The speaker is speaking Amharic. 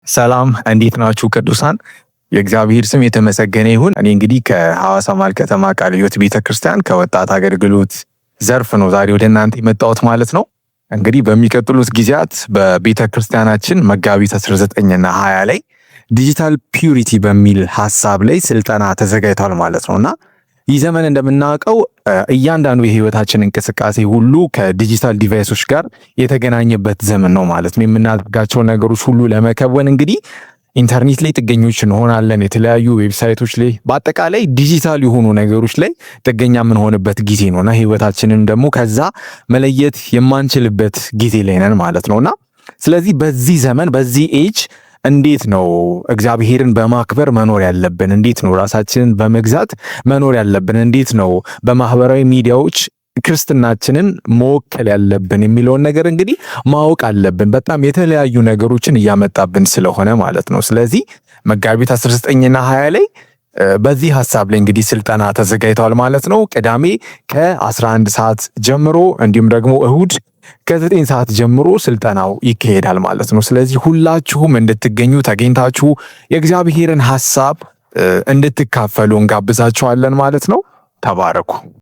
ሰላም እንዴት ናችሁ ቅዱሳን? የእግዚአብሔር ስም የተመሰገነ ይሁን። እኔ እንግዲህ ከሐዋሳ መሃል ከተማ ቃለ ሕይወት ቤተክርስቲያን ከወጣት አገልግሎት ዘርፍ ነው ዛሬ ወደ እናንተ የመጣሁት ማለት ነው። እንግዲህ በሚቀጥሉት ጊዜያት በቤተክርስቲያናችን መጋቢት 19 እና 20 ላይ ዲጂታል ፒዩሪቲ በሚል ሐሳብ ላይ ስልጠና ተዘጋጅቷል ማለት ነውና ይህ ዘመን እንደምናውቀው እያንዳንዱ የህይወታችን እንቅስቃሴ ሁሉ ከዲጂታል ዲቫይሶች ጋር የተገናኘበት ዘመን ነው ማለት ነው። የምናደርጋቸው ነገሮች ሁሉ ለመከወን እንግዲህ ኢንተርኔት ላይ ጥገኞች እንሆናለን። የተለያዩ ዌብሳይቶች ላይ በአጠቃላይ ዲጂታል የሆኑ ነገሮች ላይ ጥገኛ የምንሆንበት ጊዜ ነውና ህይወታችንን ደግሞ ከዛ መለየት የማንችልበት ጊዜ ላይ ነን ማለት ነውና ስለዚህ በዚህ ዘመን በዚህ ኤጅ እንዴት ነው እግዚአብሔርን በማክበር መኖር ያለብን? እንዴት ነው ራሳችንን በመግዛት መኖር ያለብን? እንዴት ነው በማህበራዊ ሚዲያዎች ክርስትናችንን መወከል ያለብን የሚለውን ነገር እንግዲህ ማወቅ አለብን። በጣም የተለያዩ ነገሮችን እያመጣብን ስለሆነ ማለት ነው። ስለዚህ መጋቢት 19 እና 20 ላይ በዚህ ሐሳብ ላይ እንግዲህ ስልጠና ተዘጋጅቷል ማለት ነው። ቅዳሜ ከ11 ሰዓት ጀምሮ እንዲሁም ደግሞ እሁድ ከ9 ሰዓት ጀምሮ ስልጠናው ይካሄዳል ማለት ነው። ስለዚህ ሁላችሁም እንድትገኙ ተገኝታችሁ የእግዚአብሔርን ሐሳብ እንድትካፈሉ እንጋብዛችኋለን ማለት ነው። ተባረኩ።